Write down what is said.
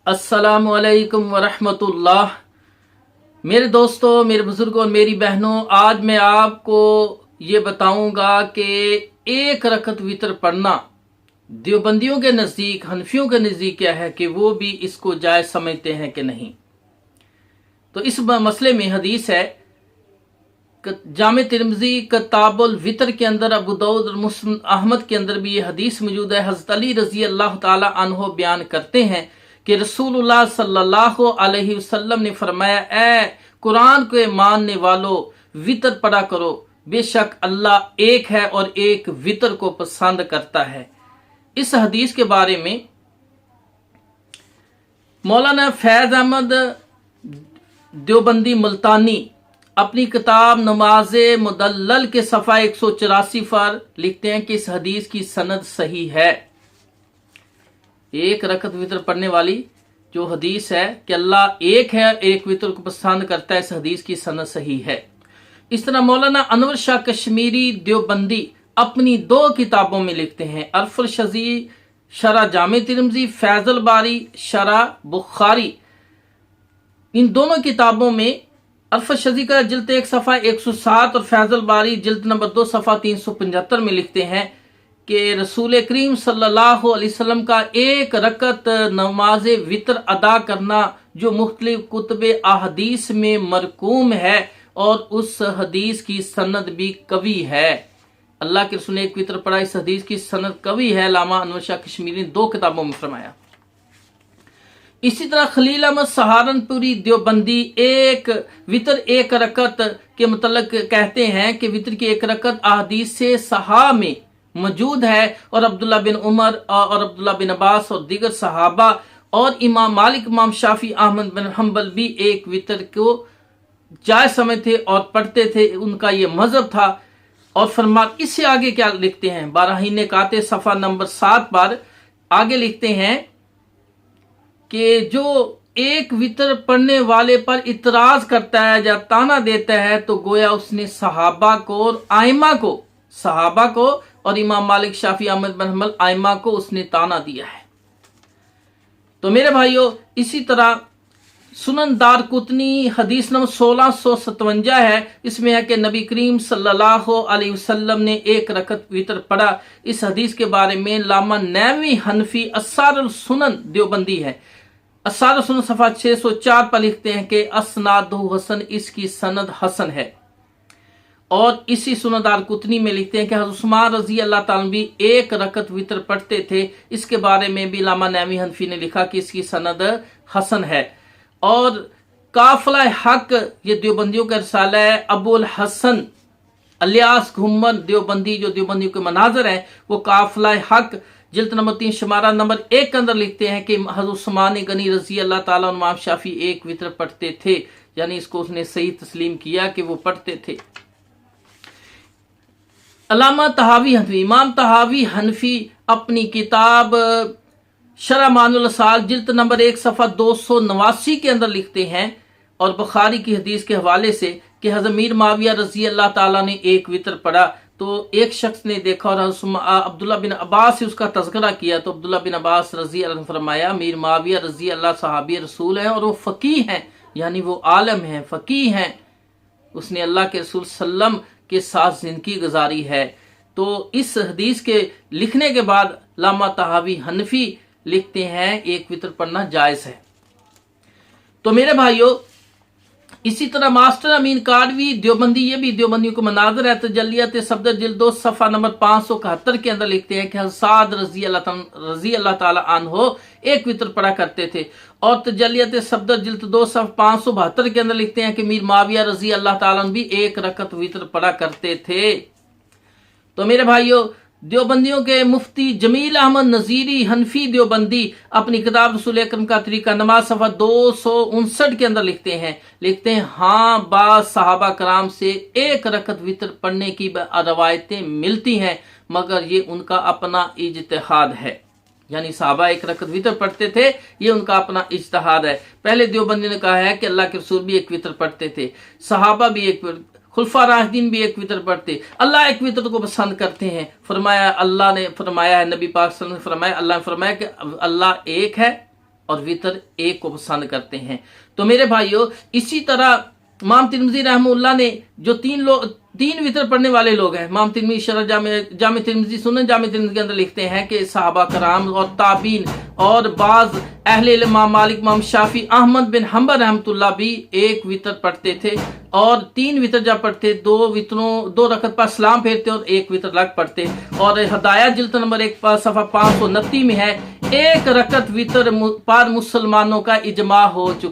अस्सलामु अलैकुम वरहमतुल्लाह। मेरे दोस्तों, मेरे बुजुर्गों और मेरी बहनों, आज मैं आपको ये बताऊंगा कि एक रकत वितर पढ़ना देवबंदियों के नज़दीक, हनफियों के नज़दीक क्या है कि वो भी इसको जायज़ समझते हैं कि नहीं। तो इस मसले में हदीस है जामे तिरमिज़ी किताबुल वितर के अंदर, अबू दाऊद और मुस्लिम अहमद के अंदर भी ये हदीस मौजूद है। हज़रत अली रज़ी अल्लाह ताला अन्हो बयान करते हैं कि रसूलुल्लाह सल्लल्लाहु अलैहि वसल्लम ने फरमाया, ए कुरान के मानने वालों, वितर पढ़ा करो, बेशक अल्लाह एक है और एक वितर को पसंद करता है। इस हदीस के बारे में मौलाना फैज अहमद देवबंदी मुल्तानी अपनी किताब नमाज मुदल्लल के सफ़ा 184 पर लिखते हैं कि इस हदीस की सनद सही है। एक रकत वितर पढ़ने वाली जो हदीस है कि अल्लाह एक है, एक वितर को पसंद करता है, इस हदीस की सनद सही है। इस तरह मौलाना अनवर शाह कश्मीरी देवबंदी अपनी दो किताबों में लिखते हैं, अरफुल शज़ी शरा जामे तिरमिज़ी, फैज़ुल बारी शरा बुखारी। इन दोनों किताबों में अरफुल शज़ी का जिल्द 1 सफ़ा 107 और फैज़ुल बारी जिल्द नंबर 2 सफ़ा 375 में लिखते हैं कि रसूल करीम सल्लल्लाहु अलैहि वसल्लम का एक रकत नमाज वितर अदा करना जो मुख्तलिफ कुतुब अहदीस में मरकूम है और उस हदीस की सनद भी कवी है। अल्लाह के रसूल ने एक वितर पढ़ा, इस हदीस की सनद कवी है। लामा अनवर शाह कश्मीरी ने दो किताबों में फरमाया। इसी तरह खलील अहमद सहारनपुरी देवबंदी एक वितर एक रकत के मतलब कहते हैं कि वितर की एक रकत अहदीस से सहा में मौजूद है और अब्दुल्ला बिन उमर और अब्दुल्ला बिन अब्बास और दीगर सहाबा और इमाम मालिक, इमाम शाफी, अहमद बिन हम्बल भी एक वितर को जायज़ समझते और पढ़ते थे, उनका ये मजहब था। और फरमा इससे आगे क्या लिखते हैं, बारहीन काते सफ़ा नंबर 7 पर आगे लिखते हैं कि जो एक वितर पढ़ने वाले पर इतराज करता है या ताना देता है तो गोया उसने सहाबा को और आइमा को, सहाबा को और इमाम मालिक, शाफी, अहमद बिन हम्बल आइमा को उसने ताना दिया है। तो मेरे भाइयों, इसी तरह सुनन दारकुतनी हदीस नंबर 1657 है। इसमें है कि नबी करीम सल्लल्लाहु अलैहि वसल्लम ने एक रकत वितर पढ़ा। इस हदीस के बारे में लामा नैवी हनफी असारुल सुनन देवबंदी है, असारुल सुनन सफ़ा 604 पर लिखते हैं कि असनादु हसन, इसकी सनद हसन है। और इसी सुनन दारकुतनी में लिखते हैं कि हज़रत उस्मान रज़ी अल्लाह ताला भी एक रकत वितर पढ़ते थे। इसके बारे में भी लामा नैवी हनफी ने लिखा कि इसकी सनद हसन है। और काफिला हक, ये देवबंदियों का रसाला है, अबुल हसन अलियास घुम्मन देवबंदी जो देवबंदियों के मनाजर हैं, वो काफिला हक जिल्द नंबर 3 शुमारा नंबर 1 के अंदर लिखते हैं कि हज़रत उस्मान गनी रज़ी अल्लाह ताला और इमाम शाफी एक वितर पढ़ते थे, यानी इसको उसने सही तस्लीम किया कि वो पढ़ते थे। अल्लामा तहावी हनफी, इमाम तहावी हनफी अपनी किताब शरह मानुल असाल जिल्द नंबर 1 सफ़ा 289 के अंदर लिखते हैं और बुखारी की हदीस के हवाले से कि हज़रत मीर माविया रज़ी अल्लाह ताला ने एक वितर पढ़ा। तो एक शख्स ने देखा और अब्दुल्ला बिन अब्बास से उसका तज़किरा किया तो अब्दुल्ला बिन अब्बास रज़ी अल्लाह ने फरमाया, मीर माविया रज़ी अल्लाह सहाबी रसूल हैं और वो फ़कीह हैं, यानी वो आलम हैं, फ़कीह हैं, उसने अल्लाह के रसूल सल्लम के साथ ज़िंदगी गुजारी है। तो इस हदीस के लिखने के बाद लामा तहावी हनफी लिखते हैं एक वितर पढ़ना जायज़ है। तो मेरे भाइयों, इसी तरह मास्टर अमीन कादवी देवबंदी, ये भी देवबंदियों को मनाजर है, तजल्लियात सफदर जिल्द 2 सफ़ा नंबर 571 के अंदर लिखते हैं कि साद रज़ी अल्लाह ताला अन्हो एक वितर पढ़ा करते थे। और तजल्लियात सफदर जिल्द 2 सफ़ा 572 के अंदर लिखते हैं कि मीर माविया रज़ी अल्लाह ताला भी एक रकत वितर पढ़ा करते थे। तो मेरे भाइयों, देवबंदियों के मुफ्ती जमील अहमद नज़ीरी हनफी देवबंदी अपनी किताब रसूल अकरम का तरीका नमाज सफ़ा 259 के अंदर लिखते हैं हाँ, बाज़ सहाबा कराम से एक रकत वितर पढ़ने की रवायतें मिलती हैं, मगर ये उनका अपना इज्तिहाद है। यानी सहाबा एक रकत वितर पढ़ते थे, ये उनका अपना इज्तिहाद है। पहले देवबंदी ने कहा है कि अल्लाह के रसूल भी एक वितर पढ़ते थे, सहाबा भी एक, खुलफा राशिदीन भी एक वितर पढ़ते, अल्लाह एक वितर को पसंद करते हैं। फरमाया, अल्लाह ने फरमाया है, नबी पाक सल्लल्लाहु अलैहि वसल्लम ने फरमाया, अल्लाह ने फरमाया कि अल्लाह एक है اور وطر ایک کو پسند کرتے ہیں۔ تو میرے بھائیوں، اسی طرح امام ترمذی رحمہ اللہ نے جو تین وطر پڑھنے والے لوگ ہیں، امام ترمذی شرح جامع ترمذی سنن جامع ترمذی کے اندر لکھتے ہیں کہ صحابہ کرام اور تابعین اور بعض اہل علم، امام مالک، امام شافعی، احمد بن حنبل رحمۃ اللہ بھی ایک وطر پڑھتے تھے، اور 3 وطر جب پڑھتے 2 رکعت پر سلام پھیرتے اور 1 وطر الگ پڑھتے۔ اور ہدایت جلد نمبر 1 پر صفحہ 529 میں ہے، 1 رکعت وطر پر مسلمانوں کا اجماع ہو چکا